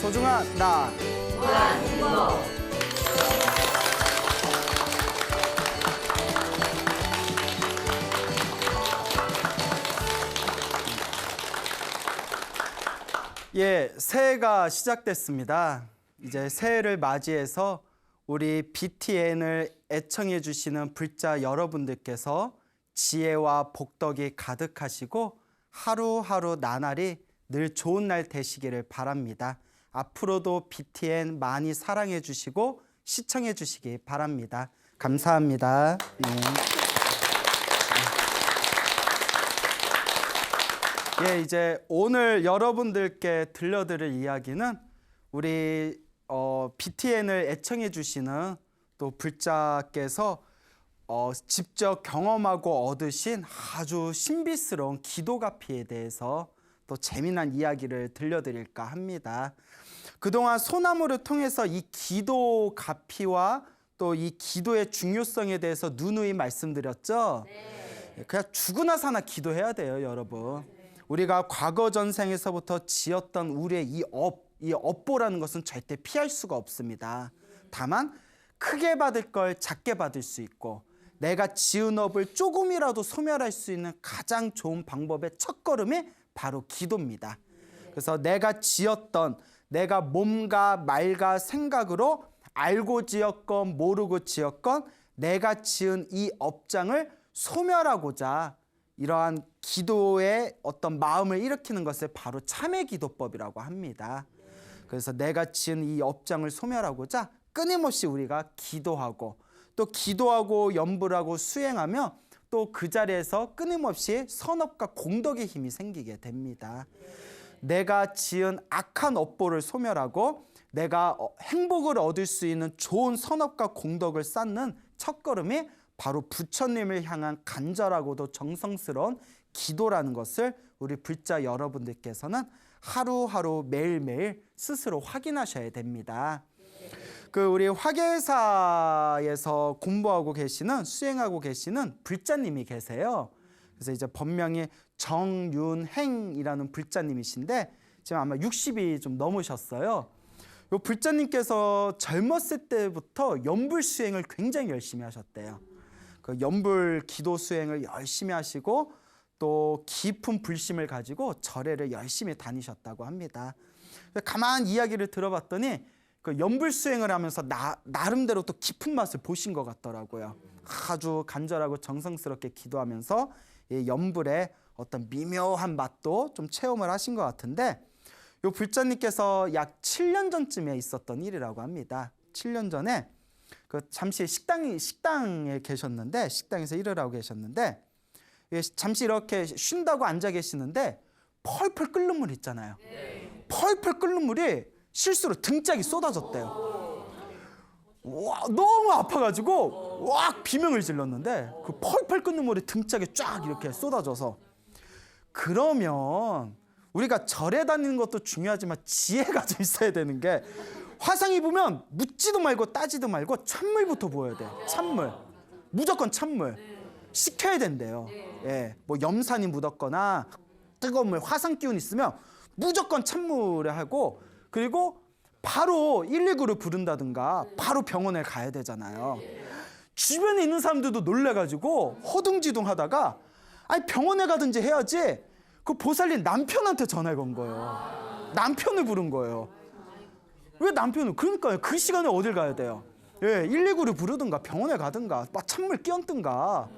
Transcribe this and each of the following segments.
소중한 나. 예, 새해가 시작됐습니다. 이제 새해를 맞이해서 우리 BTN을 애청해 주시는 불자 여러분들께서 지혜와 복덕이 가득하시고 하루하루 나날이 늘 좋은 날 되시기를 바랍니다. 앞으로도 BTN 많이 사랑해 주시고 시청해 주시기 바랍니다. 감사합니다. 예, 이제 오늘 여러분들께 들려드릴 이야기는 우리 BTN을 애청해 주시는 또 불자께서 직접 경험하고 얻으신 아주 신비스러운 기도 가피에 대해서 또 재미난 이야기를 들려드릴까 합니다. 그동안 소나무를 통해서 이 기도 가피와 또 이 기도의 중요성에 대해서 누누이 말씀드렸죠. 네. 그냥 죽으나 사나 기도해야 돼요, 여러분. 우리가 과거 전생에서부터 지었던 우리의 이 업보라는 것은 절대 피할 수가 없습니다. 다만 크게 받을 걸 작게 받을 수 있고 내가 지은 업을 조금이라도 소멸할 수 있는 가장 좋은 방법의 첫걸음이 바로 기도입니다. 그래서 내가 지었던 내가 몸과 말과 생각으로 알고 지었건 모르고 지었건 내가 지은 이 업장을 소멸하고자 이러한 기도의 어떤 마음을 일으키는 것을 바로 참회 기도법이라고 합니다. 그래서 내가 지은 이 업장을 소멸하고자 끊임없이 우리가 기도하고 또 기도하고 염불하고 수행하며 또 그 자리에서 끊임없이 선업과 공덕의 힘이 생기게 됩니다. 내가 지은 악한 업보를 소멸하고 내가 행복을 얻을 수 있는 좋은 선업과 공덕을 쌓는 첫걸음이 바로 부처님을 향한 간절하고도 정성스러운 기도라는 것을 우리 불자 여러분들께서는 하루하루 매일매일 스스로 확인하셔야 됩니다. 우리 화계사에서 공부하고 계시는 수행하고 계시는 불자님이 계세요. 그래서 이제 본명이 정윤행이라는 불자님이신데 지금 아마 60이 좀 넘으셨어요. 이 불자님께서 젊었을 때부터 연불 수행을 굉장히 열심히 하셨대요. 그 연불 기도 수행을 열심히 하시고 또 깊은 불심을 가지고 절에를 열심히 다니셨다고 합니다. 가만 이야기를 들어봤더니 그 연불 수행을 하면서 나름대로 또 깊은 맛을 보신 것 같더라고요. 아주 간절하고 정성스럽게 기도하면서 이 연불의 어떤 미묘한 맛도 좀 체험을 하신 것 같은데 이 불자님께서 약 7년 전쯤에 있었던 일이라고 합니다. 7년 전에 잠시 식당에 계셨는데 식당에서 일을 하고 계셨는데 잠시 이렇게 쉰다고 앉아 계시는데 펄펄 끓는 물 있잖아요. 펄펄 끓는 물이 실수로 등짝이 쏟아졌대요. 와, 너무 아파가지고 왁 비명을 질렀는데 그 펄펄 끓는 물이 등짝에 쫙 이렇게 쏟아져서 그러면 우리가 절에 다니는 것도 중요하지만 지혜가 좀 있어야 되는 게 화상 입으면 묻지도 말고 따지도 말고 찬물부터 부어야 돼요. 찬물. 무조건 찬물. 식혀야 된대요. 예, 뭐 염산이 묻었거나 뜨거운 물, 화상 기운 있으면 무조건 찬물에 하고 그리고 바로 119를 부른다든가 바로 병원에 가야 되잖아요. 주변에 있는 사람들도 놀래가지고 허둥지둥 하다가 아니 병원에 가든지 해야지 그 보살린 남편한테 전화를 건 거예요. 남편을 부른 거예요. 왜 남편을? 그러니까요. 그 시간에 어딜 가야 돼요? 예, 119를 부르든가 병원에 가든가 막 찬물 끼얹든가.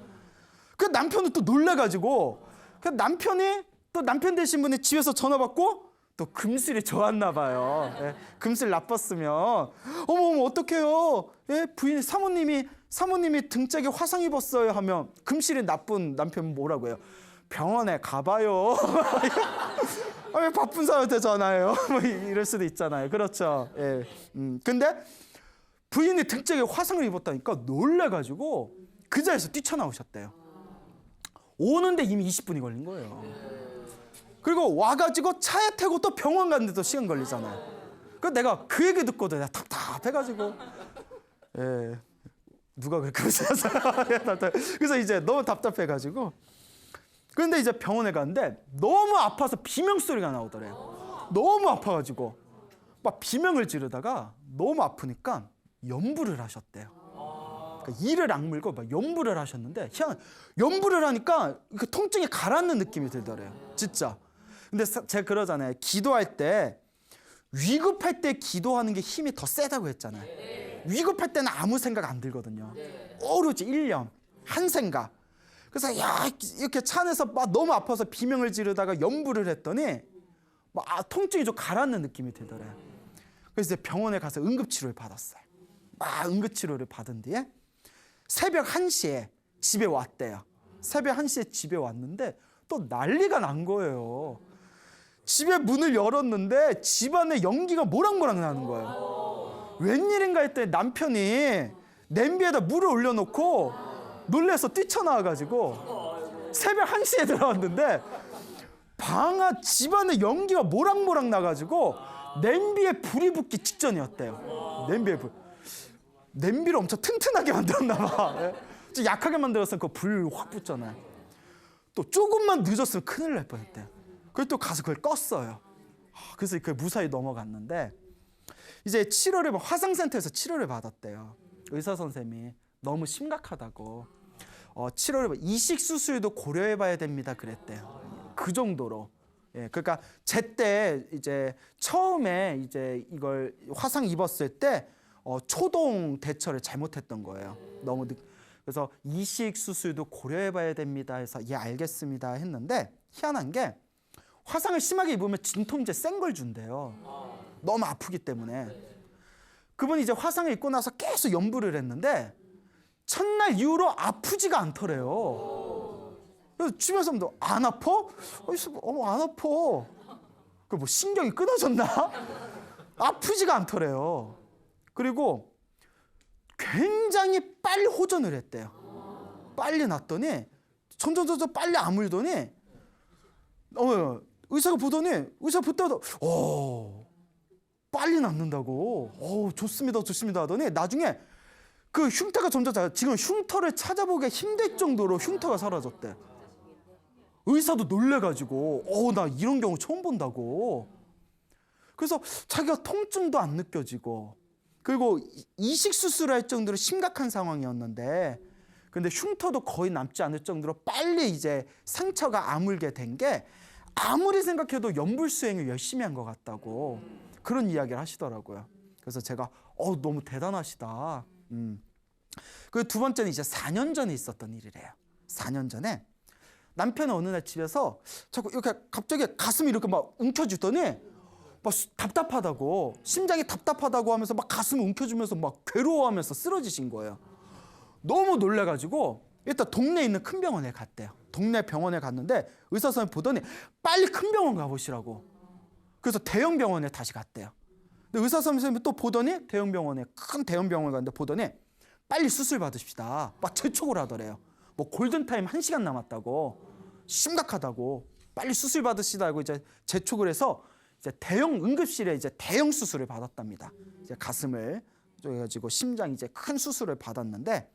그 남편은 또 놀래가지고 그 남편이 또 남편 되신 분이 집에서 전화 받고 또 금슬이 좋았나 봐요. 예, 금슬 나빴으면 어머 어떡해요? 예, 부인 사모님이 등짝에 화상 입었어요 하면 금슬이 나쁜 남편은 뭐라고 해요? 병원에 가봐요. 왜 바쁜 사람한테 전화해요? 뭐 이럴 수도 있잖아요. 그렇죠. 예. 근데 부인이 등짝에 화상을 입었다니까 놀래가지고 그 자리에서 뛰쳐나오셨대요. 오는데 이미 20분이 걸린 거예요. 그리고 와가지고 차에 태고 또 병원 갔는데도 시간 걸리잖아요. 그래서 내가 그 얘기 듣고도 내가 답답해가지고 예. 누가 그렇게 그러셔서 그래서 이제 너무 답답해가지고 그런데 이제 병원에 갔는데 너무 아파서 비명소리가 나오더래요. 너무 아파가지고 막 비명을 지르다가 너무 아프니까 연부를 하셨대요. 그러니까 이를 악물고 막 연부를 하셨는데 연부를 하니까 그 통증이 가라앉는 느낌이 들더래요. 진짜. 근데 제가 그러잖아요. 기도할 때 위급할 때 기도하는 게 힘이 더 세다고 했잖아요. 위급할 때는 아무 생각 안 들거든요. 오로지 일념, 한 생각. 그래서 이렇게 차 안에서 막 너무 아파서 비명을 지르다가 연부를 했더니 막 통증이 좀 가라앉는 느낌이 들더래요. 그래서 이제 병원에 가서 응급치료를 받았어요. 막 응급치료를 받은 뒤에 새벽 1시에 집에 왔대요. 새벽 1시에 집에 왔는데 또 난리가 난 거예요. 집에 문을 열었는데 집안에 연기가 모락모락 나는 거예요. 웬일인가 했더니 남편이 냄비에다 물을 올려놓고 놀래서 뛰쳐나와가지고 새벽 1시에 들어왔는데 집안에 연기가 모락모락 나가지고 냄비에 불이 붙기 직전이었대요. 냄비를 엄청 튼튼하게 만들었나 봐. 좀 약하게 만들었으면 그 불 확 붙잖아요. 또 조금만 늦었으면 큰일 날 뻔했대요. 그래서 또 가서 그걸 껐어요. 그래서 그 무사히 넘어갔는데 이제 화상센터에서 치료를 받았대요. 의사 선생님이 너무 심각하다고 치료를 이식 수술도 고려해봐야 됩니다 그랬대요. 그 정도로. 예, 그러니까 제때 이제 처음에 이제 이걸 화상 입었을 때 초동 대처를 잘못했던 거예요. 그래서 이식 수술도 고려해봐야 됩니다 해서 예 알겠습니다 했는데 희한한 게 화상을 심하게 입으면 진통제 센 걸 준대요. 너무 아프기 때문에. 그분이 이제 화상을 입고 나서 계속 연부를 했는데 첫날 이후로 아프지가 않더래요. 그래서 주변 사람도 안 아파? 안 아파. 그 뭐 신경이 끊어졌나? 아프지가 않더래요. 그리고 굉장히 빨리 호전을 했대요. 빨리 났더니 점점 빨리 아물더니 의사가 보다가 빨리 낫는다고 좋습니다 하더니 나중에 그 흉터가 점점 지금 흉터를 찾아보기 힘들 정도로 흉터가 사라졌대. 의사도 놀래가지고 나 이런 경우 처음 본다고. 그래서 자기가 통증도 안 느껴지고 그리고 이식 수술을 할 정도로 심각한 상황이었는데 근데 흉터도 거의 남지 않을 정도로 빨리 이제 상처가 아물게 된 게 아무리 생각해도 연불수행을 열심히 한 것 같다고 그런 이야기를 하시더라고요. 그래서 제가 너무 대단하시다. 그 두 번째는 이제 4년 전에 있었던 일이래요. 4년 전에 남편은 어느 날 집에서 자꾸 이렇게 갑자기 가슴이 이렇게 막 움켜쥐더니 막 답답하다고 심장이 답답하다고 하면서 막 가슴을 움켜쥐면서 막 괴로워하면서 쓰러지신 거예요. 너무 놀래가지고 일단 동네에 있는 큰 병원에 갔대요. 동네 병원에 갔는데 의사 선생님이 보더니 빨리 큰 병원 가보시라고. 그래서 대형 병원에 다시 갔대요. 근데 의사 선생님이 또 보더니 큰 대형 병원에 갔는데 보더니 빨리 수술 받으십시다. 막 재촉을 하더래요. 뭐 골든타임 1시간 남았다고 심각하다고 빨리 수술 받으시다고 이제 재촉을 해서 이제 대형 응급실에 이제 대형 수술을 받았답니다. 이제 가슴을 쪼개가지고 심장 이제 큰 수술을 받았는데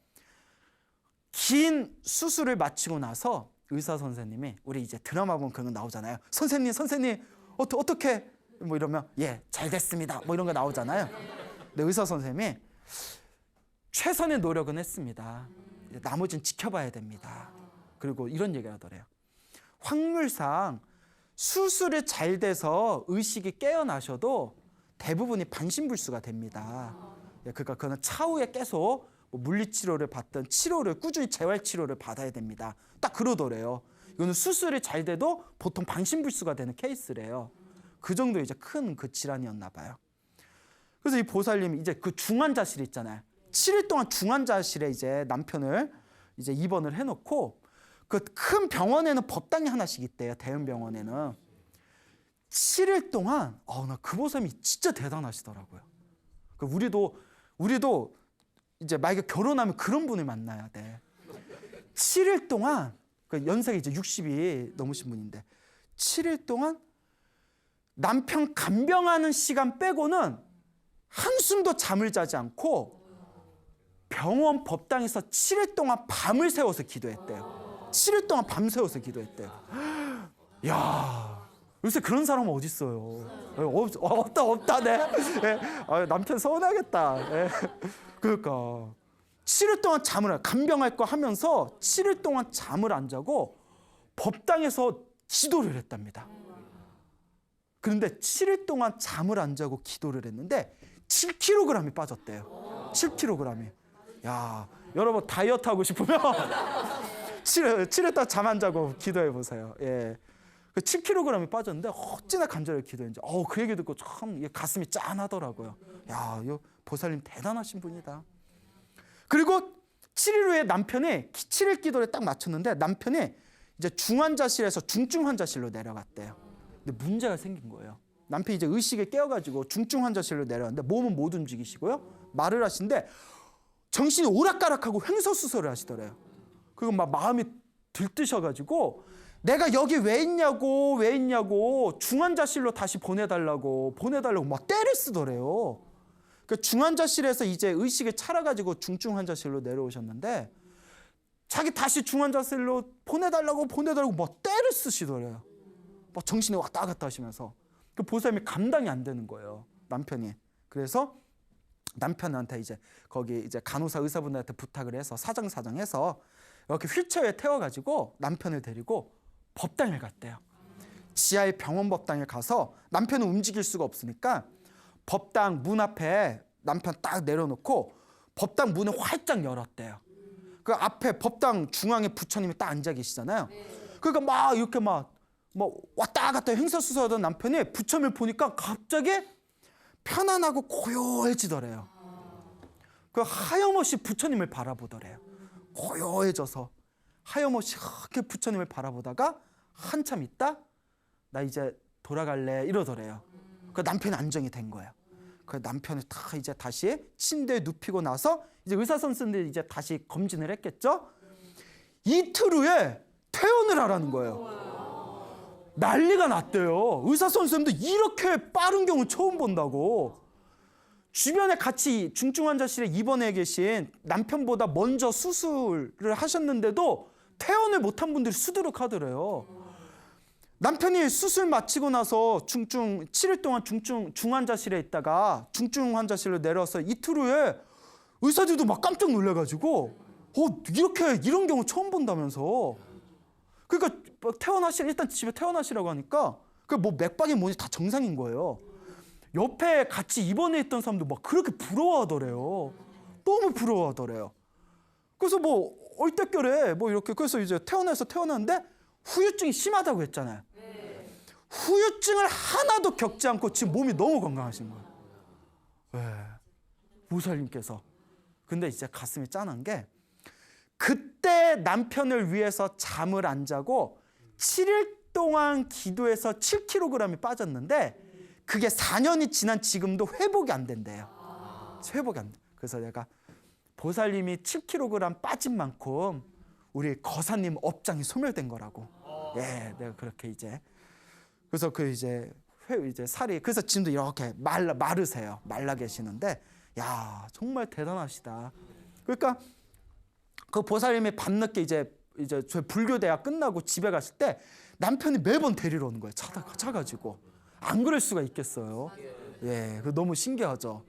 긴 수술을 마치고 나서 의사 선생님이 우리 이제 드라마 보면 그런 거 나오잖아요. 선생님 어떻게 뭐 이러면 잘 됐습니다 뭐 이런 거 나오잖아요. 근데 의사 선생님이 최선의 노력은 했습니다. 나머지는 지켜봐야 됩니다. 그리고 이런 얘기를 하더래요. 확률상 수술이 잘 돼서 의식이 깨어나셔도 대부분이 반신불수가 됩니다. 그러니까 그거는 차후에 계속 물리치료를 받든 꾸준히 재활치료를 받아야 됩니다. 딱 그러더래요. 이거는 수술이 잘 돼도 보통 반신불수가 되는 케이스래요. 그 정도 이제 큰 그 질환이었나 봐요. 그래서 이 보살님이 이제 그 중환자실 있잖아요. 7일 동안 중환자실에 이제 남편을 이제 입원을 해놓고 그 큰 병원에는 법당이 하나씩 있대요. 대형 병원에는 7일 동안 나 그 보살님이 진짜 대단하시더라고요. 우리도 이제 만약에 결혼하면 그런 분을 만나야 돼. 7일 동안 연세가 이제 60이 넘으신 분인데 7일 동안 남편 간병하는 시간 빼고는 한숨도 잠을 자지 않고 병원 법당에서 7일 동안 밤을 새워서 기도했대요. 7일 동안 밤새워서 기도했대요. 야, 요새 그런 사람은 어디 있어요? 없다 네. 예. 남편 서운하겠다. 예. 그러니까 7일 동안 간병할 거 하면서 7일 동안 잠을 안 자고 법당에서 기도를 했답니다. 그런데 7일 동안 잠을 안 자고 기도를 했는데 7kg이 빠졌대요. 7kg이. 야, 여러분 다이어트 하고 싶으면 7일 동안 잠 안 자고 기도해 보세요. 예. 7kg이 빠졌는데 어찌나 간절히 기도했는지. 그 얘기 듣고 참 가슴이 짠하더라고요. 야, 이 보살님 대단하신 분이다. 그리고 7일 후에 남편이 7일 기도를 딱 마쳤는데 남편이 이제 중환자실에서 중증 환자실로 내려갔대요. 근데 문제가 생긴 거예요. 남편이 이제 의식에 깨어가지고 중증 환자실로 내려갔는데 몸은 못 움직이시고요. 말을 하시는데 정신이 오락가락하고 횡설수설을 하시더래요. 그리고 막 마음이 들뜨셔가지고 내가 여기 왜 있냐고 중환자실로 다시 보내달라고 막 떼를 쓰더래요. 그 중환자실에서 이제 의식에 차려가지고 중증 환자실로 내려오셨는데 자기 다시 중환자실로 보내달라고 막 떼를 쓰시더래요. 막 정신이 왔다 갔다 하시면서 그 보살님이 감당이 안 되는 거예요, 남편이. 그래서 남편한테 이제 거기 이제 간호사 의사분들한테 부탁을 해서 사정해서 이렇게 휠체어에 태워가지고 남편을 데리고 법당에 갔대요. 지하의 병원 법당에 가서 남편은 움직일 수가 없으니까 법당 문 앞에 남편 딱 내려놓고 법당 문을 활짝 열었대요. 그 앞에 법당 중앙에 부처님이 딱 앉아 계시잖아요. 그러니까 막 이렇게 막 왔다 갔다 횡설수설하던 남편이 부처님을 보니까 갑자기 편안하고 고요해지더래요. 그 하염없이 부처님을 바라보더래요. 고요해져서 하염없이 이렇게 부처님을 바라보다가 한참 있다 나 이제 돌아갈래 이러더래요. 그 남편이 안정이 된 거예요. 그 남편을 다 이제 다시 침대에 눕히고 나서 이제 의사 선생님들이 이제 다시 검진을 했겠죠. 이틀 후에 퇴원을 하라는 거예요. 난리가 났대요. 의사 선생님도 이렇게 빠른 경우 처음 본다고. 주변에 같이 중증 환자실에 입원해 계신 남편보다 먼저 수술을 하셨는데도 퇴원을 못한 분들이 수두룩하더래요. 남편이 수술 마치고 나서 7일 동안 중환자실에 있다가 중증 환자실로 내려와서 이틀 후에 의사들도 막 깜짝 놀래가지고 이런 경우 처음 본다면서. 그러니까 일단 집에 퇴원하시라고 하니까 그 맥박이 뭐니 다 정상인 거예요. 옆에 같이 입원해 있던 사람도 막 그렇게 부러워하더래요. 너무 부러워하더래요. 그래서 얼떨결에 이렇게 그래서 이제 퇴원하는데 후유증이 심하다고 했잖아요. 후유증을 하나도 겪지 않고 지금 몸이 너무 건강하신 거예요. 네. 보살님께서. 근데 이제 가슴이 짠한 게 그때 남편을 위해서 잠을 안 자고 7일 동안 기도해서 7kg이 빠졌는데 그게 4년이 지난 지금도 회복이 안 된대요. 회복이 안 돼. 그래서 내가 보살님이 7kg 빠진 만큼 우리 거사님 업장이 소멸된 거라고. 예, 내가 그렇게 이제 그래서 이제 살이 그래서 지금도 이렇게 마르세요. 말라 계시는데 야 정말 대단하시다. 그러니까 그 보살님이 밤늦게 이제 저희 불교대학 끝나고 집에 갔을 때 남편이 매번 데리러 오는 거예요. 차가지고 안 그럴 수가 있겠어요. 예, 그 너무 신기하죠.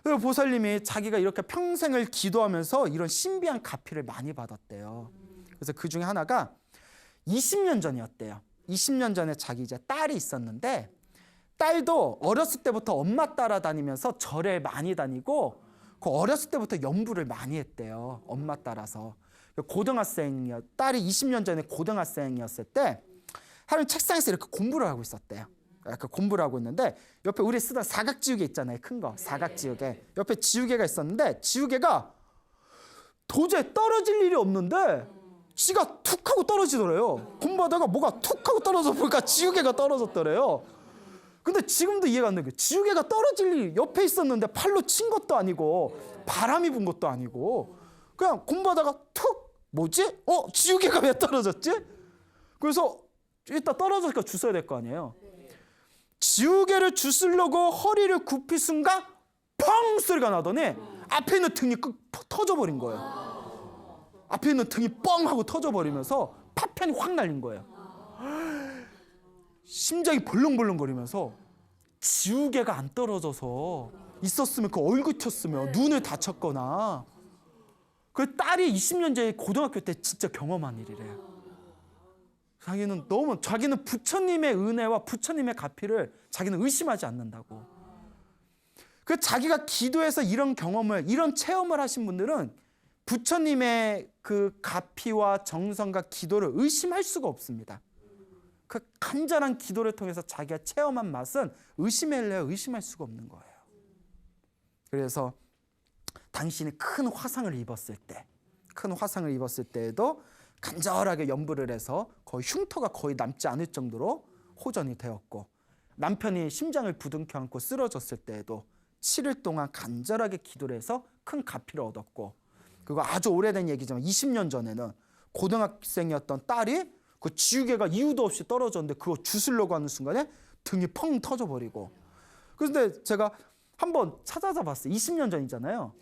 그리고 보살님이 자기가 이렇게 평생을 기도하면서 이런 신비한 가피를 많이 받았대요. 그래서 그 중에 하나가 20년 전이었대요. 20년 전에 자기 이제 딸이 있었는데 딸도 어렸을 때부터 엄마 따라다니면서 절에 많이 다니고 그 어렸을 때부터 연부를 많이 했대요. 엄마 따라서. 딸이 20년 전에 고등학생이었을 때 하루 책상에서 이렇게 공부를 하고 있었대요. 이렇게 공부를 하고 있는데 옆에 우리 쓰던 사각지우개 있잖아요. 큰 거. 사각지우개. 옆에 지우개가 있었는데 지우개가 도저히 떨어질 일이 없는데 지가 툭 하고 떨어지더래요. 공부하다가 뭐가 툭 하고 떨어져 보니까 지우개가 떨어졌더래요. 근데 지금도 이해가 안 되는 게 지우개가 떨어질 일이 옆에 있었는데 팔로 친 것도 아니고 바람이 분 것도 아니고 그냥 공부하다가 툭 뭐지? 지우개가 왜 떨어졌지? 그래서 일단 떨어졌으니까 주워야 될 거 아니에요. 지우개를 주우려고 허리를 굽힌 순간 펑 소리가 나더니 앞에 있는 등이 터져버린 거예요. 앞에 있는 등이 뻥 하고 터져버리면서 파편이 확 날린 거예요. 심장이 벌렁벌렁거리면서 지우개가 안 떨어져서 있었으면 그 얼굴 쳤으면 눈을 다쳤거나. 그 딸이 20년 전에 고등학교 때 진짜 경험한 일이래요. 자기는 부처님의 은혜와 부처님의 가피를 자기는 의심하지 않는다고. 그 자기가 기도해서 이런 경험을, 이런 체험을 하신 분들은 부처님의 그 가피와 정성과 기도를 의심할 수가 없습니다. 그 간절한 기도를 통해서 자기가 체험한 맛은 의심할래야 의심할 수가 없는 거예요. 그래서 당신이 큰 화상을 입었을 때에도 간절하게 염불을 해서 거의 흉터가 거의 남지 않을 정도로 호전이 되었고, 남편이 심장을 부둥켜 안고 쓰러졌을 때에도 7일 동안 간절하게 기도를 해서 큰 가피를 얻었고, 그리고 아주 오래된 얘기지만 20년 전에는 고등학생이었던 딸이 그 지우개가 이유도 없이 떨어졌는데 그거 주스려고 하는 순간에 등이 펑 터져버리고. 그런데 제가 한번 찾아서 봤어요. 20년 전이잖아요.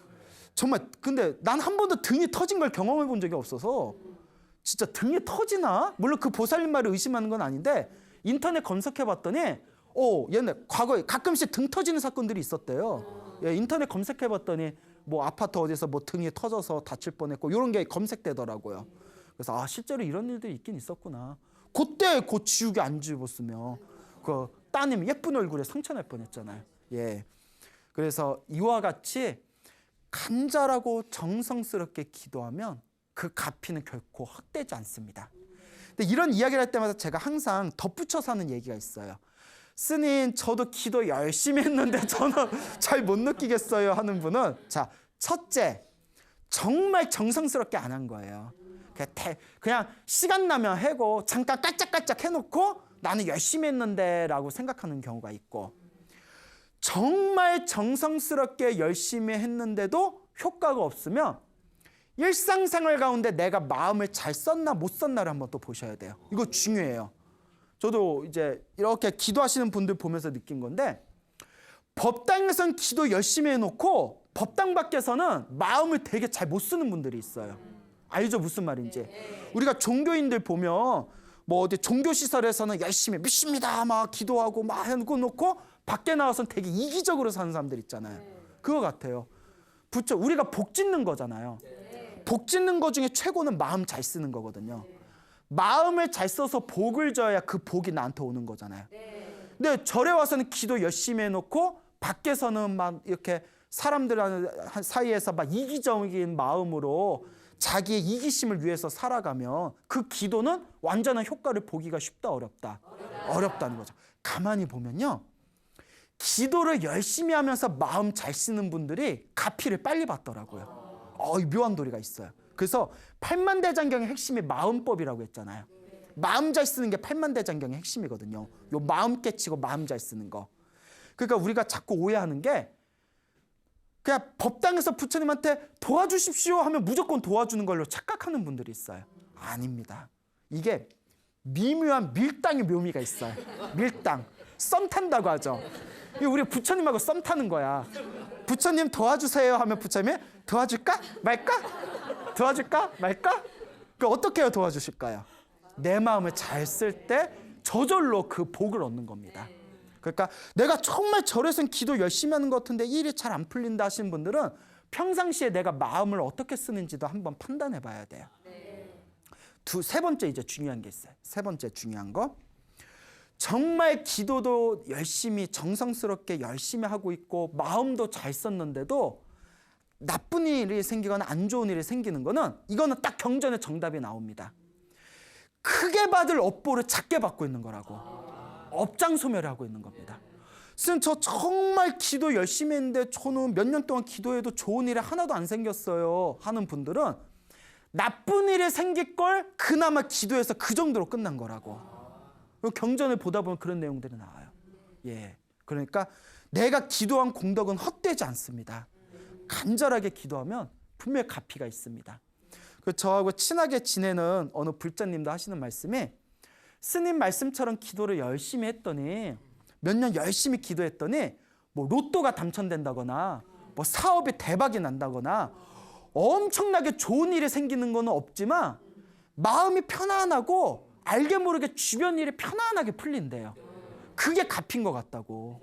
정말 근데 난 한 번도 등이 터진 걸 경험해 본 적이 없어서 진짜 등이 터지나? 물론 그 보살님 말을 의심하는 건 아닌데 인터넷 검색해 봤더니 옛날 과거에 가끔씩 등 터지는 사건들이 있었대요. 예, 인터넷 검색해 봤더니 뭐 아파트 어디서 뭐 등이 터져서 다칠 뻔했고 이런 게 검색되더라고요. 그래서 실제로 이런 일들이 있긴 있었구나. 그때 그 지우개 안 집었으면 그 따님 예쁜 얼굴에 상처 날 뻔했잖아요. 예. 그래서 이와 같이 간절하고 정성스럽게 기도하면 그 가피는 결코 헛되지 않습니다. 근데 이런 이야기를 할 때마다 제가 항상 덧붙여서 하는 얘기가 있어요. 스님, 저도 기도 열심히 했는데 저는 잘 못 느끼겠어요 하는 분은, 자, 첫째, 정말 정성스럽게 안 한 거예요. 그냥 시간 나면 하고 잠깐 깔짝깔짝 해놓고 나는 열심히 했는데 라고 생각하는 경우가 있고, 정말 정성스럽게 열심히 했는데도 효과가 없으면 일상생활 가운데 내가 마음을 잘 썼나 못 썼나를 한번 또 보셔야 돼요. 이거 중요해요. 저도 이제 이렇게 기도하시는 분들 보면서 느낀 건데, 법당에서는 기도 열심히 해놓고 법당 밖에서는 마음을 되게 잘 못 쓰는 분들이 있어요. 알죠? 무슨 말인지. 우리가 종교인들 보면 뭐 어디 종교시설에서는 열심히 믿습니다 막 기도하고 막 해놓고 밖에 나와서는 되게 이기적으로 사는 사람들 있잖아요. 그거 같아요. 우리가 복 짓는 거잖아요. 복 짓는 거 중에 최고는 마음 잘 쓰는 거거든요. 마음을 잘 써서 복을 줘야 그 복이 나한테 오는 거잖아요. 근데 절에 와서는 기도 열심히 해놓고 밖에서는 막 이렇게 사람들 사이에서 막 이기적인 마음으로 자기의 이기심을 위해서 살아가면 그 기도는 완전한 효과를 보기가 쉽다 어렵다? 어렵다는 거죠. 가만히 보면요, 기도를 열심히 하면서 마음 잘 쓰는 분들이 가피를 빨리 받더라고요. 묘한 도리가 있어요. 그래서 팔만대장경의 핵심이 마음법이라고 했잖아요. 마음 잘 쓰는 게 팔만대장경의 핵심이거든요. 요 마음 깨치고 마음 잘 쓰는 거. 그러니까 우리가 자꾸 오해하는 게, 그냥 법당에서 부처님한테 도와주십시오 하면 무조건 도와주는 걸로 착각하는 분들이 있어요. 아닙니다. 이게 미묘한 밀당의 묘미가 있어요. 밀당. 썸 탄다고 하죠. 우리 부처님하고 썸 타는 거야. 부처님 도와주세요 하면 부처님이 도와줄까 말까? 도와줄까 말까? 그 어떻게 해야 도와주실까요? 내 마음을 잘 쓸 때 저절로 그 복을 얻는 겁니다. 그러니까 내가 정말 절에서는 기도 열심히 하는 것 같은데 일이 잘 안 풀린다 하시는 분들은 평상시에 내가 마음을 어떻게 쓰는지도 한번 판단해 봐야 돼요. 세 번째 이제 중요한 게 있어요. 세 번째 중요한 거. 정말 기도도 열심히 정성스럽게 열심히 하고 있고 마음도 잘 썼는데도 나쁜 일이 생기거나 안 좋은 일이 생기는 거는, 이거는 딱 경전의 정답이 나옵니다. 크게 받을 업보를 작게 받고 있는 거라고. 업장소멸을 하고 있는 겁니다. 선생님, 저 정말 기도 열심히 했는데 저는 몇 년 동안 기도해도 좋은 일이 하나도 안 생겼어요 하는 분들은 나쁜 일이 생길 걸 그나마 기도해서 그 정도로 끝난 거라고. 경전을 보다 보면 그런 내용들이 나와요. 예, 그러니까 내가 기도한 공덕은 헛되지 않습니다. 간절하게 기도하면 분명히 가피가 있습니다. 저하고 친하게 지내는 어느 불자님도 하시는 말씀이, 스님 말씀처럼 기도를 열심히 했더니 몇 년 열심히 기도했더니 뭐 로또가 당첨된다거나 뭐 사업이 대박이 난다거나 엄청나게 좋은 일이 생기는 건 없지만 마음이 편안하고 알게 모르게 주변 일이 편안하게 풀린대요. 그게 값인 것 같다고.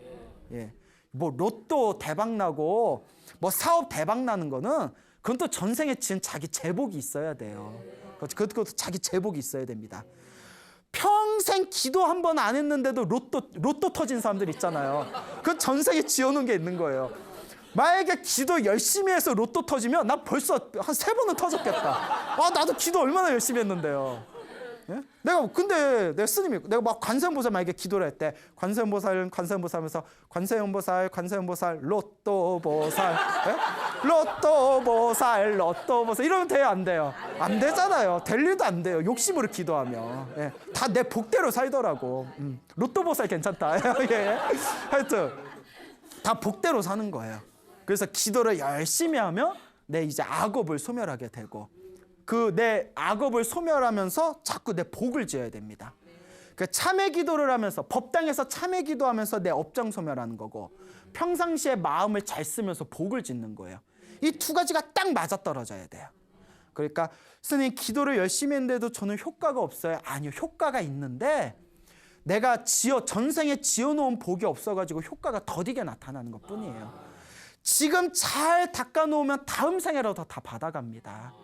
예. 뭐 로또 대박 나고 뭐 사업 대박 나는 거는 그건 또 전생에 지은 자기 제복이 있어야 돼요. 그것도 자기 제복이 있어야 됩니다. 평생 기도 한 번 안 했는데도 로또 터진 사람들 있잖아요. 그건 전생에 지어놓은 게 있는 거예요. 만약에 기도 열심히 해서 로또 터지면 나 벌써 한 3번은 터졌겠다. 아, 나도 기도 얼마나 열심히 했는데요. 예? 근데 내 스님이 내가 막 관세음보살 만약에 기도를 했대. 관세음보살 하면서 관세음보살 로또보살 로또보살 이러면 돼요, 안 돼요? 안 되잖아요. 될 일도 안 돼요. 욕심으로 기도하면. 예. 다 내 복대로 살더라고. 로또보살 괜찮다. 예. 하여튼 다 복대로 사는 거예요. 그래서 기도를 열심히 하면 내 이제 악업을 소멸하게 되고, 그 내 악업을 소멸하면서 자꾸 내 복을 지어야 됩니다. 그 참회 기도를 하면서, 법당에서 참회 기도하면서 내 업장 소멸하는 거고, 평상시에 마음을 잘 쓰면서 복을 짓는 거예요. 이 두 가지가 딱 맞아떨어져야 돼요. 그러니까 스님, 기도를 열심히 했는데도 저는 효과가 없어요. 아니요, 효과가 있는데 내가 전생에 지어놓은 복이 없어가지고 효과가 더디게 나타나는 것 뿐이에요. 지금 잘 닦아놓으면 다음 생에라도 다 받아갑니다.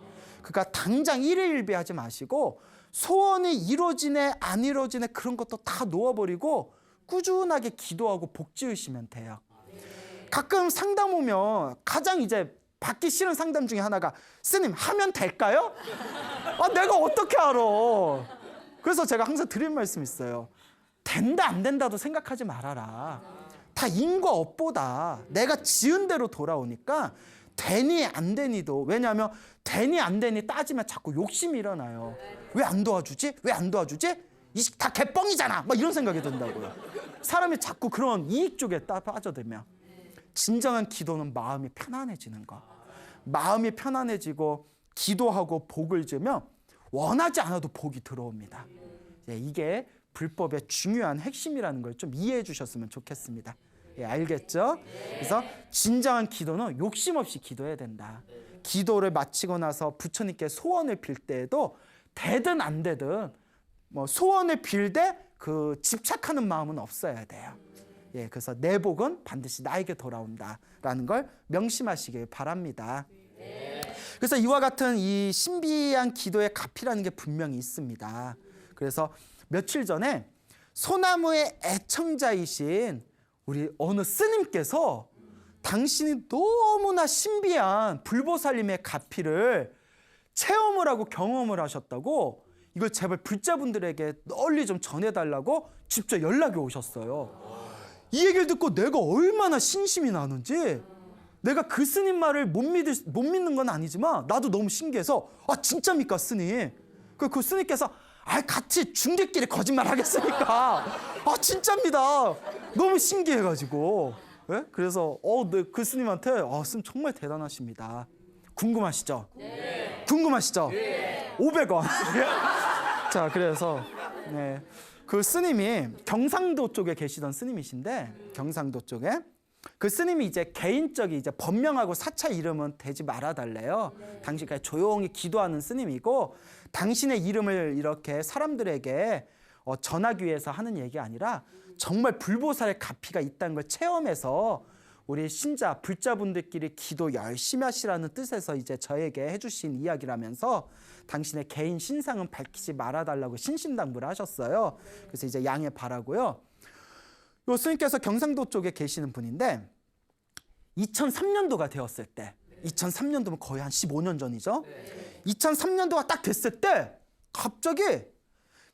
그러니까 당장 일희일비하지 마시고 소원이 이루어지네 안 이루어지네 그런 것도 다 놓아버리고 꾸준하게 기도하고 복 지으시면 돼요. 가끔 상담 오면 가장 이제 받기 싫은 상담 중에 하나가, 스님 하면 될까요? 아, 내가 어떻게 알아? 그래서 제가 항상 드리는 말씀이 있어요. 된다 안 된다도 생각하지 말아라. 다 인과 업보다 내가 지은 대로 돌아오니까 되니 안 되니도, 왜냐하면 되니 안 되니 따지면 자꾸 욕심이 일어나요. 왜 안 도와주지? 왜 안 도와주지? 다 개뻥이잖아. 막 이런 생각이 든다고요. 사람이 자꾸 그런 이익 쪽에 빠져들면, 진정한 기도는 마음이 편안해지는 거. 마음이 편안해지고 기도하고 복을 지으면 원하지 않아도 복이 들어옵니다. 이게 불법의 중요한 핵심이라는 걸 좀 이해해 주셨으면 좋겠습니다. 예, 알겠죠? 그래서 진정한 기도는 욕심 없이 기도해야 된다. 기도를 마치고 나서 부처님께 소원을 빌 때에도 되든 안 되든 뭐 소원을 빌 때 그 집착하는 마음은 없어야 돼요. 예, 그래서 내 복은 반드시 나에게 돌아온다라는 걸 명심하시길 바랍니다. 그래서 이와 같은 이 신비한 기도의 값이라는 게 분명히 있습니다. 그래서 며칠 전에 소나무의 애청자이신 우리 어느 스님께서 당신이 너무나 신비한 불보살님의 가피를 체험을 하고 경험을 하셨다고, 이걸 제발 불자분들에게 널리 좀 전해달라고 직접 연락이 오셨어요. 이 얘기를 듣고 내가 얼마나 신심이 나는지, 내가 그 스님 말을 못 믿는 건 아니지만 나도 너무 신기해서, 아 진짜입니까 스님? 그 스님께서 같이 중들끼리 거짓말 하겠습니까? 아 진짜입니다. 너무 신기해가지고. 네? 그래서 네, 그 스님한테 스님 정말 대단하십니다. 궁금하시죠? 네. 궁금하시죠? 네. 500원. 자, 그래서 네, 그 스님이 경상도 쪽에 계시던 스님이신데, 경상도 쪽에 그 스님이 이제 개인적인 이제 법명하고 사차 이름은 대지 말아달래요. 당신 그냥 조용히 기도하는 스님이고, 당신의 이름을 이렇게 사람들에게 전하기 위해서 하는 얘기 아니라 정말 불보살의 가피가 있다는 걸 체험해서 우리 신자 불자분들끼리 기도 열심히 하시라는 뜻에서 이제 저에게 해주신 이야기라면서 당신의 개인 신상은 밝히지 말아달라고 신신당부를 하셨어요. 그래서 이제 양해 바라고요. 요 스님께서 경상도 쪽에 계시는 분인데 2003년도가 되었을 때, 2003년도면 거의 한 15년 전이죠. 2003년도가 딱 됐을 때 갑자기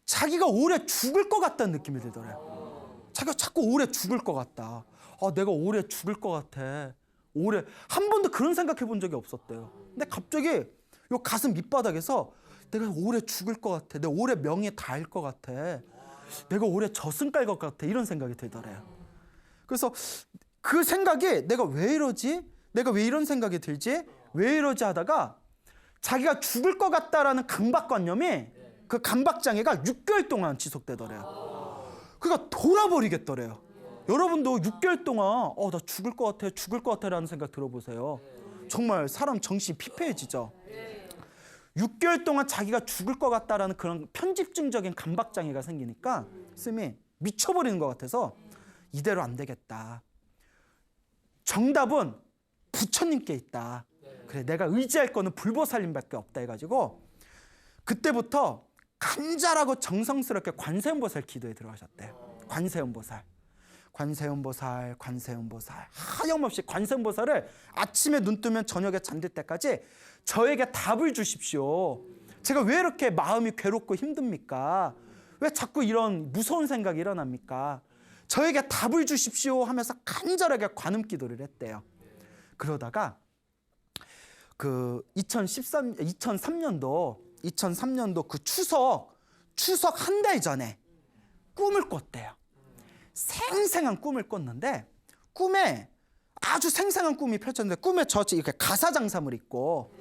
자기가 올해 죽을 것 같다는 느낌이 들더래요. 자기가 자꾸 올해 죽을 것 같다. 내가 올해 죽을 것 같아. 올해 한 번도 그런 생각해 본 적이 없었대요. 근데 갑자기 요 가슴 밑바닥에서 내가 올해 죽을 것 같아. 내가 올해 명예 닿을 것 같아. 내가 올해 저승 갈 것 같아. 이런 생각이 들더래요. 그래서 그 생각이 내가 왜 이러지? 내가 왜 이런 생각이 들지? 왜 이러지 하다가 자기가 죽을 것 같다라는 강박관념이, 그 강박장애가 6개월 동안 지속되더래요. 그러니까 돌아버리겠더래요. 여러분도 6개월 동안 나 죽을 것 같아 라는 생각 들어보세요. 정말 사람 정신이 피폐해지죠. 6개월 동안 자기가 죽을 것 같다라는 그런 편집증적인 감박장애가 생기니까 스님이 미쳐버리는 것 같아서 이대로 안 되겠다. 정답은 부처님께 있다. 그래, 내가 의지할 거는 불보살님밖에 없다 해가지고 그때부터 간절하고 정성스럽게 관세음보살 기도에 들어가셨대요. 관세음보살. 관세음보살, 관세음보살. 하염없이 관세음보살을 아침에 눈 뜨면 저녁에 잠들 때까지 저에게 답을 주십시오. 제가 왜 이렇게 마음이 괴롭고 힘듭니까? 왜 자꾸 이런 무서운 생각이 일어납니까? 저에게 답을 주십시오 하면서 간절하게 관음 기도를 했대요. 그러다가 그 2003년도 그 추석 한 달 전에 꿈을 꿨대요. 생생한 꿈을 꿨는데 꿈에 아주 생생한 꿈이 펼쳤는데 꿈에 저치 이렇게 가사장삼을 입고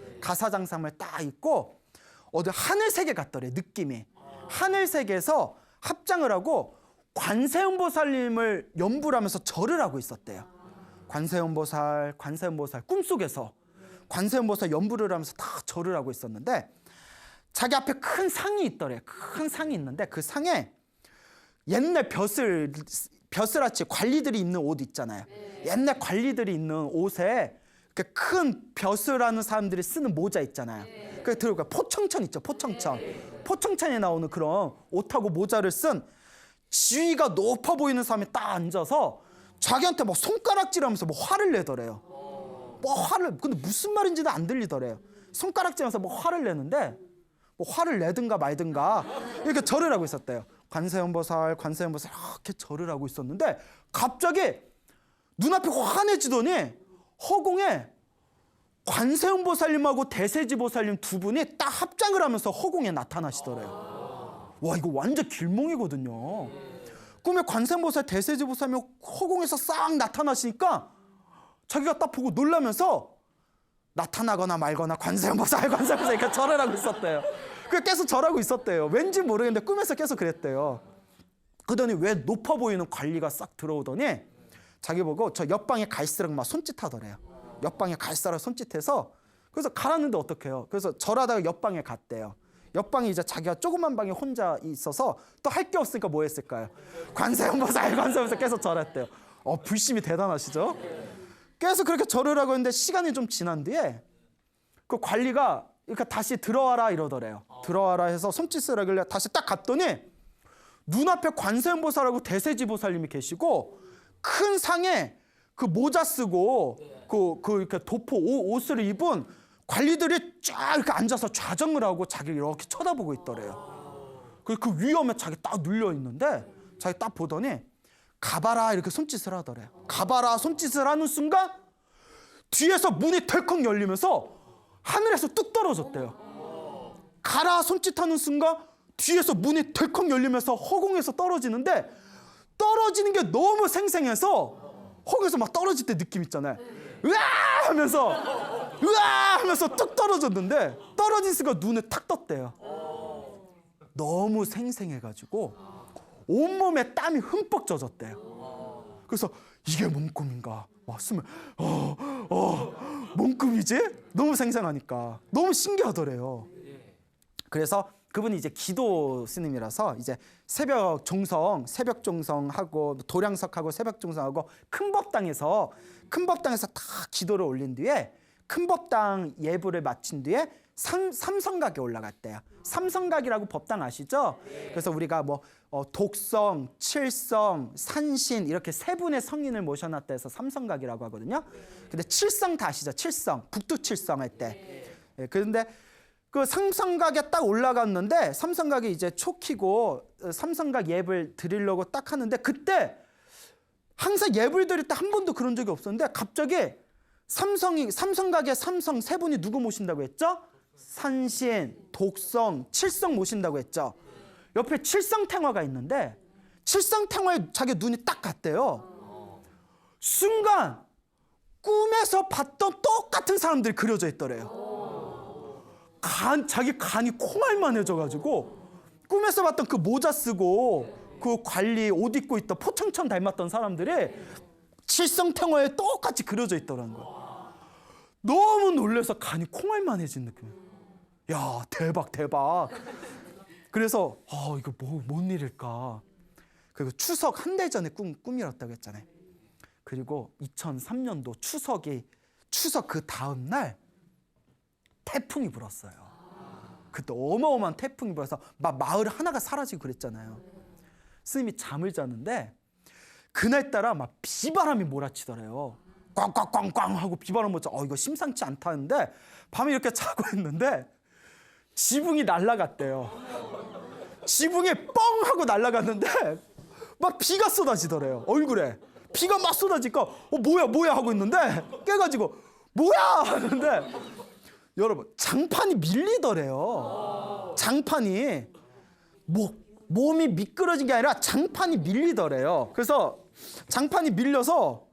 딱 입고 어디 하늘세계 같더래. 느낌이 하늘세계에서 합장을 하고 관세음보살님을 연부를 하면서 절을 하고 있었대요. 관세음보살 꿈속에서 관세음보살 연부를 하면서 다 절을 하고 있었는데 자기 앞에 큰 상이 있더래. 큰 상이 있는데 그 상에 옛날 벼슬아치 관리들이 입는 옷 있잖아요. 옛날 관리들이 입는 옷에 큰 벼슬하는 사람들이 쓰는 모자 있잖아요. 그 들어가 포청천 있죠. 포청천에 나오는 그런 옷하고 모자를 쓴 지위가 높아 보이는 사람이 딱 앉아서 자기한테 막 손가락질하면서 뭐 화를 내더래요. 근데 무슨 말인지도 안 들리더래요. 손가락질하면서 뭐 화를 내는데 뭐 화를 내든가 말든가 이렇게 절을 하고 있었대요. 관세음보살 이렇게 절을 하고 있었는데 갑자기 눈앞이 환해지더니 허공에 관세음보살님하고 대세지보살님 두 분이 딱 합장을 하면서 허공에 나타나시더래요. 와, 이거 완전 길몽이거든요. 꿈에 관세음보살 대세지보살님이 허공에서 싹 나타나시니까 자기가 딱 보고 놀라면서 나타나거나 말거나 관세음보살 이렇게 절을 하고 있었대요. 그 계속 절하고 있었대요. 왠지 모르겠는데 꿈에서 계속 그랬대요. 그러더니 왜 높아 보이는 관리가 싹 들어오더니 자기 보고 저 옆방에 갈수록 막 손짓하더래요. 옆방에 갈수록 손짓해서 그래서 가라는데 어떡해요. 그래서 절하다가 옆방에 갔대요. 옆방에 이제 자기가 조그만 방에 혼자 있어서 또 할 게 없으니까 뭐 했을까요? 관세음보살 계속 절했대요. 불심이 대단하시죠? 계속 그렇게 절을 하고 있는데 시간이 좀 지난 뒤에 그 관리가 그러니까 다시 들어와라 이러더래요. 들어와라 해서 손짓을 하길래 다시 딱 갔더니 눈앞에 관세음보살하고 대세지보살님이 계시고 큰 상에 그 모자 쓰고 그 이렇게 도포 옷을 입은 관리들이 쫙 이렇게 앉아서 좌정을 하고 자기를 이렇게 쳐다보고 있더래요. 그 위험에 자기 딱 눌려 있는데 자기 딱 보더니 가봐라 이렇게 손짓을 하더래요. 가봐라 손짓을 하는 순간 뒤에서 문이 덜컥 열리면서 하늘에서 뚝 떨어졌대요. 가라 손짓하는 순간 뒤에서 문이 덜컥 열리면서 허공에서 떨어지는데 떨어지는 게 너무 생생해서 허공에서 막 떨어질 때 느낌 있잖아요. 으아 하면서 뚝 떨어졌는데 떨어진 순간 눈에 탁 떴대요. 너무 생생해가지고 온몸에 땀이 흠뻑 젖었대요. 그래서 이게 뭔 꿈인가 왔으면 뭔 꿈이지? 너무 생생하니까 너무 신기하더래요. 그래서 그분이 이제 기도 스님이라서 이제 새벽 종성하고 도량석하고 새벽 종성하고 큰 법당에서 다 기도를 올린 뒤에 큰 법당 예불을 마친 뒤에 삼성각에 올라갔대요. 삼성각이라고 법당 아시죠? 그래서 우리가 뭐 독성, 칠성, 산신 이렇게 세 분의 성인을 모셔놨다 해서 삼성각이라고 하거든요. 근데 칠성 다 아시죠? 칠성, 북두칠성 할 때. 그런데 그 삼성각에 딱 올라갔는데 삼성각이 이제 촉히고 삼성각 예불 드리려고 딱 하는데 그때 항상 예불 드릴 때 한 번도 그런 적이 없었는데 갑자기 삼성각의 삼성 세 분이 누구 모신다고 했죠? 산신, 독성, 칠성 모신다고 했죠. 옆에 칠성탱화가 있는데 칠성탱화에 자기 눈이 딱 갔대요. 순간 꿈에서 봤던 똑같은 사람들이 그려져 있더래요. 자기 간이 콩알만해져가지고 꿈에서 봤던 그 모자 쓰고 그 관리 옷 입고 있던 포청천 닮았던 사람들이 칠성탱화에 똑같이 그려져 있더라는 거예요. 너무 놀라서 간이 콩알만해진 느낌이에요. 야, 대박 대박. 그래서 이거 뭔 일일까. 그리고 추석 한 달 전에 꿈이었다고 했잖아요. 그리고 2003년도 추석 그 다음 날 태풍이 불었어요. 그때 어마어마한 태풍이 불어서 막 마을 하나가 사라지고 그랬잖아요. 스님이 잠을 자는데 그날따라 막 비바람이 몰아치더래요. 꽝꽝꽝꽝 하고 비바람 몰아쳐. 이거 심상치 않다는데 밤에 이렇게 자고 있는데 지붕이 날아갔대요. 지붕에 뻥 하고 날아갔는데 막 비가 쏟아지더래요. 얼굴에 비가 막 쏟아지니까 뭐야 하고 있는데 깨가지고 뭐야 하는데 여러분 장판이 밀리더래요. 장판이 몸이 미끄러진 게 아니라 장판이 밀리더래요. 그래서 장판이 밀려서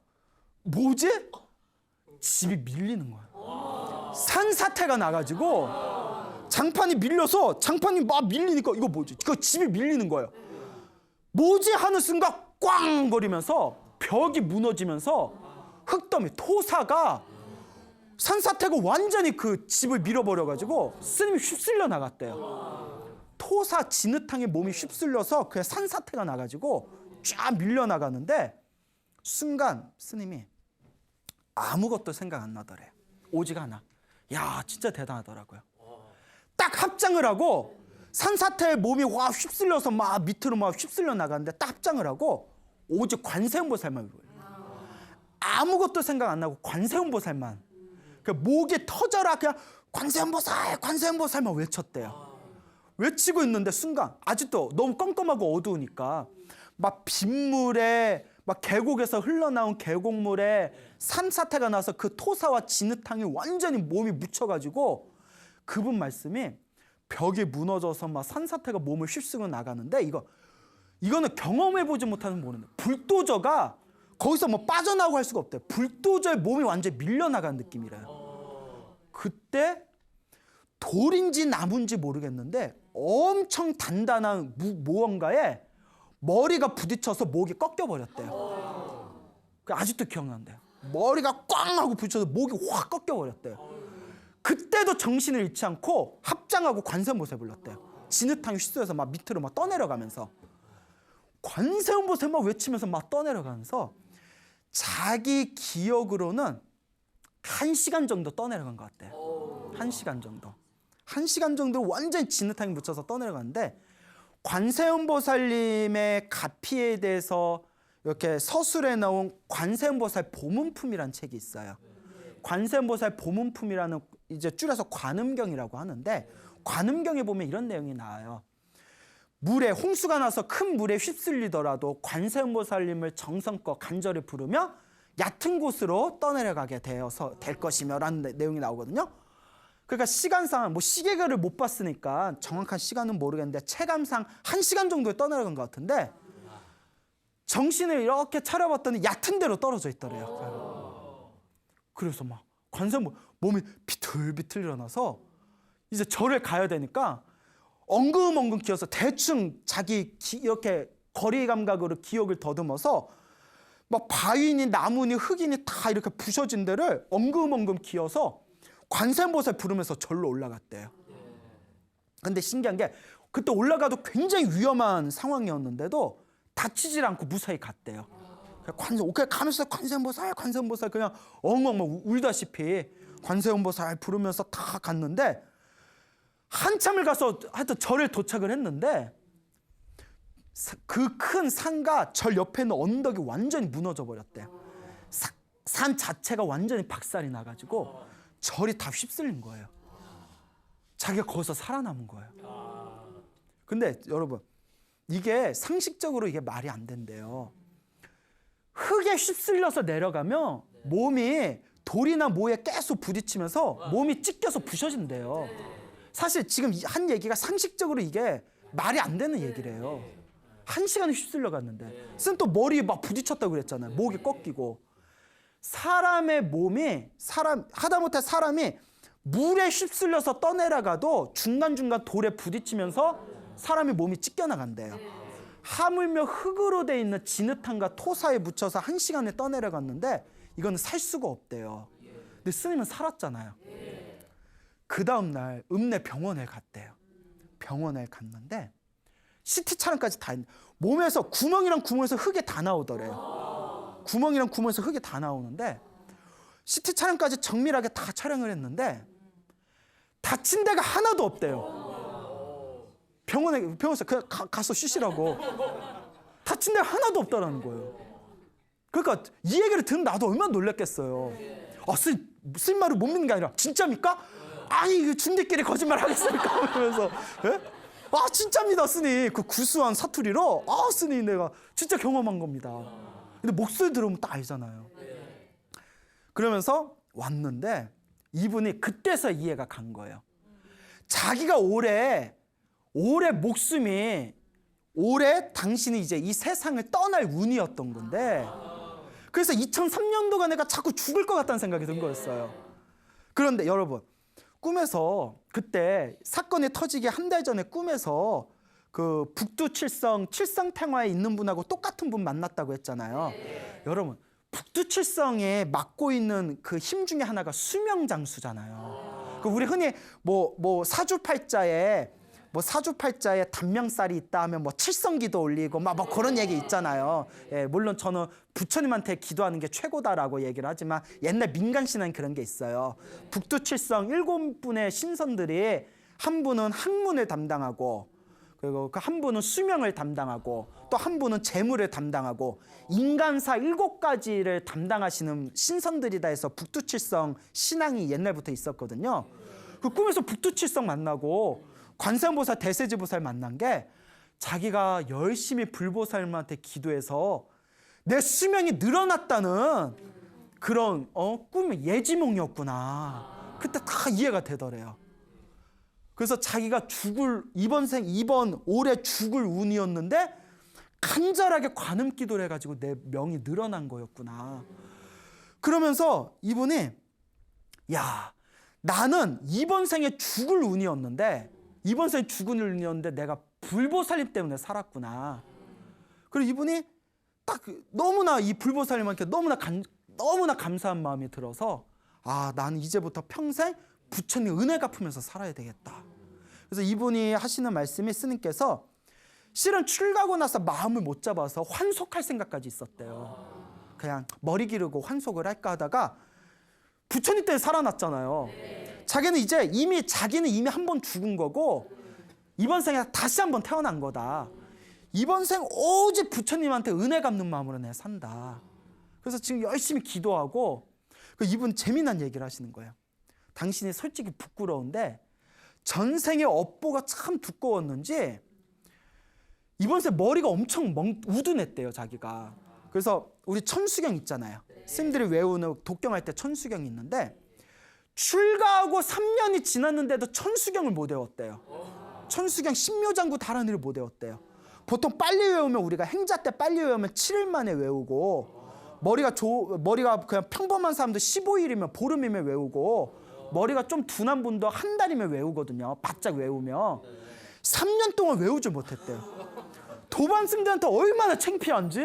뭐지? 집이 밀리는 거예요. 산사태가 나가지고 장판이 밀려서 장판이 막 밀리니까 이거 뭐지? 그 집이 밀리는 거예요. 뭐지 하는 순간 꽝 거리면서 벽이 무너지면서 흙더미 토사가 산사태가 완전히 그 집을 밀어버려가지고 스님이 휩쓸려 나갔대요. 토사 진흙탕에 몸이 휩쓸려서 그냥 산사태가 나가지고 쫙 밀려 나가는데 순간 스님이 아무것도 생각 안 나더래요. 오직 하나. 야, 진짜 대단하더라고요. 딱 합장을 하고 산사태에 몸이 확 휩쓸려서 막 밑으로 막 휩쓸려 나가는데 딱 합장을 하고 오직 관세음보살만 보여요. 아무것도 생각 안 나고 관세음보살만. 그 목이 터져라 그냥 관세음보살만 외쳤대요. 외치고 있는데 순간 아직도 너무 껌껌하고 어두우니까 막 빗물에 막 계곡에서 흘러나온 계곡물에 산사태가 나서 그 토사와 진흙탕이 완전히 몸이 묻혀가지고 그분 말씀이 벽이 무너져서 막 산사태가 몸을 휩쓰고 나가는데 이거는 경험해보지 못하는 모르는 불도저가 거기서 뭐 빠져나오고 할 수가 없대요. 불도저에 몸이 완전히 밀려나간 느낌이래요. 그때 돌인지 나무인지 모르겠는데 엄청 단단한 무언가에 머리가 부딪혀서 목이 꺾여버렸대요. 아직도 기억난대요. 머리가 꽝 하고 부딪혀서 목이 확 꺾여버렸대요. 그때도 정신을 잃지 않고 합장하고 관세음보살 불렀대요. 진흙탕이 휘슬려서 막 밑으로 막 떠내려가면서 관세음보살 막 외치면서 막 떠내려가면서 자기 기억으로는 1시간 정도 떠내려간 것 같대요. 1시간 정도. 1시간 정도 완전히 진흙탕에 묻혀서 떠내려갔는데 관세음보살님의 가피에 대해서 이렇게 서술에 나온 관세음보살 보문품이라는 책이 있어요. 관세음보살 보문품이라는 이제 줄여서 관음경이라고 하는데 관음경에 보면 이런 내용이 나와요. 물에 홍수가 나서 큰 물에 휩쓸리더라도 관세음보살님을 정성껏 간절히 부르며 얕은 곳으로 떠내려가게 될 것이며라는 내용이 나오거든요. 그러니까 시간상 뭐 시계를 못 봤으니까 정확한 시간은 모르겠는데 체감상 1시간 정도에 떠내려간 것 같은데 정신을 이렇게 차려봤더니 얕은 데로 떨어져 있더래요. 그래서 막 관세음보 몸이 비틀비틀 일어나서 이제 절에 가야 되니까 엉금엉금 기어서 대충 자기 이렇게 거리 감각으로 기억을 더듬어서 막 바위니 나무니 흙이니 다 이렇게 부셔진 데를 엉금엉금 기어서 관세음보살 부르면서 절로 올라갔대요. 근데 신기한 게 그때 올라가도 굉장히 위험한 상황이었는데도 다치질 않고 무사히 갔대요. 가면서 관세음보살 그냥 엉엉 울다시피 관세음보살 부르면서 다 갔는데 한참을 가서 하여튼 절에 도착을 했는데 그 큰 산과 절 옆에 있는 언덕이 완전히 무너져 버렸대요. 산 자체가 완전히 박살이 나가지고 절이 다 휩쓸린 거예요. 자기가 거기서 살아남은 거예요. 근데 여러분 이게 상식적으로 이게 말이 안 된대요. 흙에 휩쓸려서 내려가면 몸이 돌이나 모에 계속 부딪히면서 몸이 찢겨서 부셔진대요. 사실 지금 한 얘기가 상식적으로 이게 말이 안 되는 얘기래요. 1시간을 휩쓸려 갔는데 쌤 또 머리에 막 부딪혔다고 그랬잖아요. 목이 꺾이고. 사람의 몸이 하다못해 사람이 물에 휩쓸려서 떠내려가도 중간중간 돌에 부딪히면서 사람의 몸이 찢겨나간대요. 하물며 흙으로 돼 있는 진흙탕과 토사에 묻혀서 1시간에 떠내려갔는데 이거는 살 수가 없대요. 근데 스님은 살았잖아요. 그 다음날 읍내 병원에 갔대요. 병원에 갔는데 CT 촬영까지 다 했는데 몸에서 구멍이랑 구멍에서 흙이 다 나오더래요. 구멍이랑 구멍에서 흙이 다 나오는데 CT 촬영까지 정밀하게 다 촬영을 했는데 다친 데가 하나도 없대요. 병원에서 그냥 가서 쉬시라고. 다친 데가 하나도 없다라는 거예요. 그러니까 이 얘기를 들으면 나도 얼마나 놀랐겠어요. 스님 말을 못 믿는 게 아니라 진짜입니까? 아니 중대끼리 거짓말 하겠습니까? 그러면서 진짜입니다 스님. 그 구수한 사투리로 스님 내가 진짜 경험한 겁니다. 근데 목소리 들으면 딱 알잖아요. 그러면서 왔는데 이분이 그때서 이해가 간 거예요. 자기가 올해 목숨이 올해 당신이 이제 이 세상을 떠날 운이었던 건데 그래서 2003년도가 내가 자꾸 죽을 것 같다는 생각이 든 거였어요. 그런데 여러분 꿈에서 그때 사건이 터지기 한 달 전에 꿈에서 그 북두칠성 칠성탱화에 있는 분하고 똑같은 분 만났다고 했잖아요. 여러분 북두칠성에 맡고 있는 그 힘 중에 하나가 수명장수잖아요. 우리 흔히 사주팔자에 단명살이 있다 하면 칠성기도 올리고 막 그런 얘기 있잖아요. 물론 저는 부처님한테 기도하는 게 최고다라고 얘기를 하지만 옛날 민간신앙 그런 게 있어요. 북두칠성 7분의 신선들이 한 분은 학문을 담당하고 그리고 그 한 분은 수명을 담당하고 또 한 분은 재물을 담당하고 인간사 7가지를 담당하시는 신선들이다 해서 북두칠성 신앙이 옛날부터 있었거든요. 그 꿈에서 북두칠성 만나고 관세음보살 대세지보살 만난 게 자기가 열심히 불보살님한테 기도해서 내 수명이 늘어났다는 그런 꿈의 예지몽이었구나. 그때 다 이해가 되더래요. 그래서 자기가 이번 올해 죽을 운이었는데 간절하게 관음 기도를 해가지고 내 명이 늘어난 거였구나. 그러면서 이분이 나는 이번 생에 죽을 운이었는데 내가 불보살님 때문에 살았구나. 그리고 이분이 딱 너무나 이 불보살님한테 너무나 감사한 마음이 들어서 나는 이제부터 평생 부처님 은혜 갚으면서 살아야 되겠다. 그래서 이분이 하시는 말씀이 스님께서 실은 출가하고 나서 마음을 못 잡아서 환속할 생각까지 있었대요. 그냥 머리 기르고 환속을 할까 하다가 부처님 때문에 살아났잖아요. 자기는 이미 한 번 죽은 거고 이번 생에 다시 한 번 태어난 거다. 이번 생 오직 부처님한테 은혜 갚는 마음으로 내가 산다. 그래서 지금 열심히 기도하고 이분 재미난 얘기를 하시는 거예요. 당신이 솔직히 부끄러운데 전생의 업보가 참 두꺼웠는지 이번 생 머리가 엄청 우둔했대요 자기가. 그래서 우리 천수경 있잖아요. 스님들이 외우는 독경할 때 천수경이 있는데 출가하고 3년이 지났는데도 천수경을 못 외웠대요. 천수경 신묘장구 다란이를 못 외웠대요. 보통 빨리 외우면 우리가 행자 때 빨리 외우면 7일 만에 외우고 머리가 그냥 평범한 사람도 15일이면 보름이면 외우고 머리가 좀 둔한 분도 한 달이면 외우거든요. 바짝 외우면 3년 동안 외우지 못했대요. 도반승들한테 얼마나 창피한지.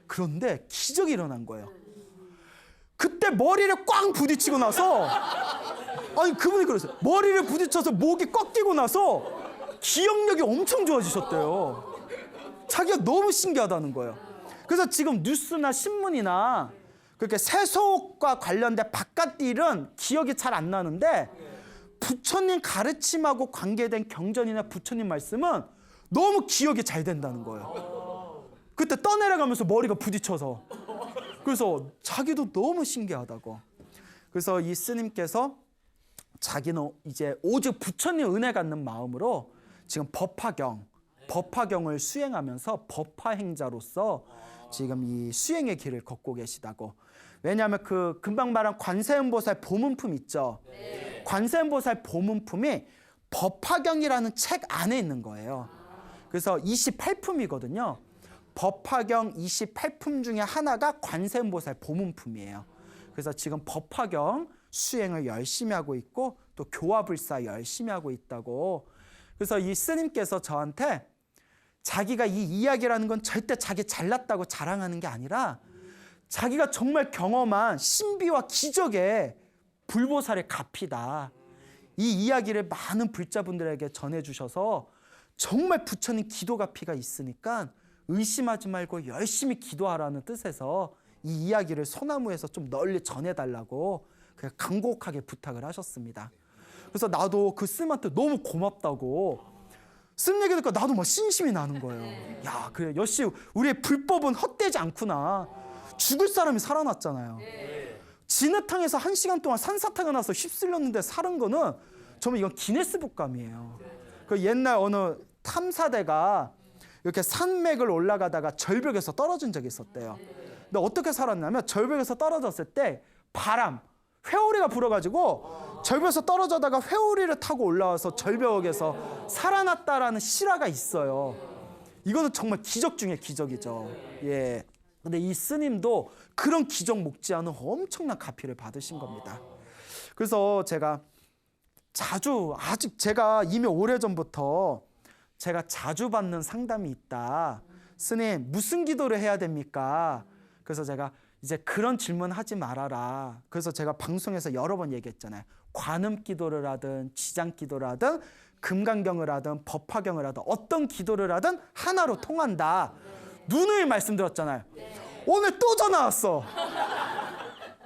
그런데 기적이 일어난 거예요. 그때 머리를 꽝 부딪히고 나서 그분이 그러세요. 머리를 부딪혀서 목이 꺾이고 나서 기억력이 엄청 좋아지셨대요. 자기가 너무 신기하다는 거예요. 그래서 지금 뉴스나 신문이나 그렇게 세속과 관련된 바깥 일은 기억이 잘 안 나는데 부처님 가르침하고 관계된 경전이나 부처님 말씀은 너무 기억이 잘 된다는 거예요. 그때 떠내려가면서 머리가 부딪혀서. 그래서 자기도 너무 신기하다고. 그래서 이 스님께서 자기는 이제 오직 부처님 은혜 갖는 마음으로 지금 법화경을 수행하면서 법화행자로서 지금 이 수행의 길을 걷고 계시다고. 왜냐하면 그 금방 말한 관세음보살 보문품 있죠. 관세음보살 보문품이 법화경이라는 책 안에 있는 거예요. 그래서 28품이거든요. 법화경 28품 중에 하나가 관세음보살 보문품이에요. 그래서 지금 법화경 수행을 열심히 하고 있고 또 교화불사 열심히 하고 있다고. 그래서 이 스님께서 저한테 자기가 이 이야기라는 건 절대 자기 잘났다고 자랑하는 게 아니라 자기가 정말 경험한 신비와 기적의 불보살의 가피다. 이 이야기를 많은 불자분들에게 전해주셔서 정말 부처님 기도가 피가 있으니까 의심하지 말고 열심히 기도하라는 뜻에서 이 이야기를 소나무에서 좀 널리 전해달라고 그냥 간곡하게 부탁을 하셨습니다. 그래서 나도 그 스님한테 너무 고맙다고 스님 얘기 듣고 나도 막 신심이 나는 거예요. 야, 그래 역시 우리의 불법은 헛되지 않구나. 죽을 사람이 살아났잖아요. 진흙탕에서 1시간 동안 산사태가 나서 휩쓸렸는데 살은 거는 정말 이건 기네스북감이에요. 그 옛날 어느 탐사대가 이렇게 산맥을 올라가다가 절벽에서 떨어진 적이 있었대요. 근데 어떻게 살았냐면 절벽에서 떨어졌을 때 바람, 회오리가 불어가지고 절벽에서 떨어져다가 회오리를 타고 올라와서 절벽에서 살아났다라는 실화가 있어요. 이거는 정말 기적 중에 기적이죠. 예. 근데 이 스님도 그런 기적 못지않은 엄청난 가피를 받으신 겁니다. 그래서 제가 아직 제가 이미 오래전부터 제가 자주 받는 상담이 있다. 스님, 무슨 기도를 해야 됩니까? 그래서 제가 이제 그런 질문 하지 말아라. 그래서 제가 방송에서 여러 번 얘기했잖아요. 관음 기도를 하든 지장 기도를 하든 금강경을 하든 법화경을 하든 어떤 기도를 하든 하나로 통한다. 누누이 말씀드렸잖아요. 오늘 또 전화 왔어.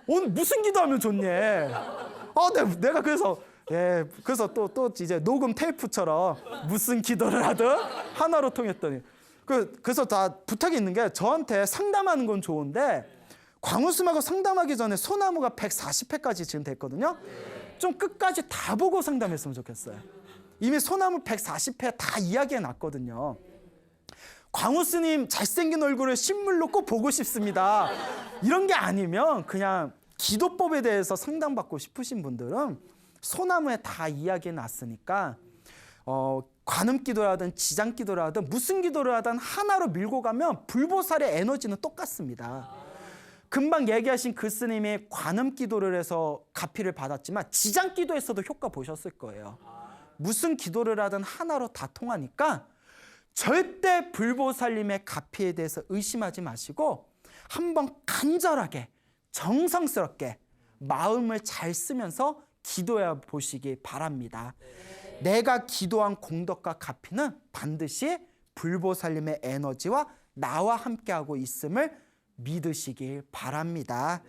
오늘 무슨 기도하면 좋니? 내가 그래서 그래서 또 이제 녹음 테이프처럼 무슨 기도를 하든 하나로 통했더니 그래서 다 부탁이 있는 게 저한테 상담하는 건 좋은데 광우스님하고 상담하기 전에 소나무가 140회까지 지금 됐거든요. 좀 끝까지 다 보고 상담했으면 좋겠어요. 이미 소나무 140회 다 이야기해 놨거든요. 광우스님 잘생긴 얼굴을 실물로 꼭 보고 싶습니다. 이런 게 아니면 그냥 기도법에 대해서 상담받고 싶으신 분들은 소나무에 다 이야기해 놨으니까 관음 기도라든 지장 기도를 하든 무슨 기도를 하든 하나로 밀고 가면 불보살의 에너지는 똑같습니다. 금방 얘기하신 그 스님이 관음 기도를 해서 가피를 받았지만 지장 기도에서도 효과 보셨을 거예요. 무슨 기도를 하든 하나로 다 통하니까 절대 불보살님의 가피에 대해서 의심하지 마시고 한번 간절하게 정성스럽게 마음을 잘 쓰면서 기도해 보시기 바랍니다. 내가 기도한 공덕과 가피는 반드시 불보살님의 에너지와 나와 함께하고 있음을 믿으시길 바랍니다.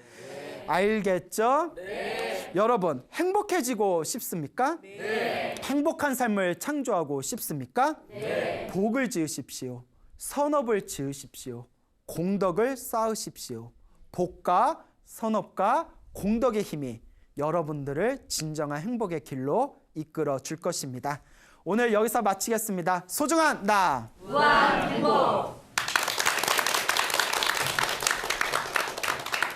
알겠죠? 네. 여러분, 행복해지고 싶습니까? 네. 행복한 삶을 창조하고 싶습니까? 네. 복을 지으십시오. 선업을 지으십시오. 공덕을 쌓으십시오. 복과 선업과 공덕의 힘이 여러분들을 진정한 행복의 길로 이끌어 줄 것입니다. 오늘 여기서 마치겠습니다. 소중한 나 무한 행복.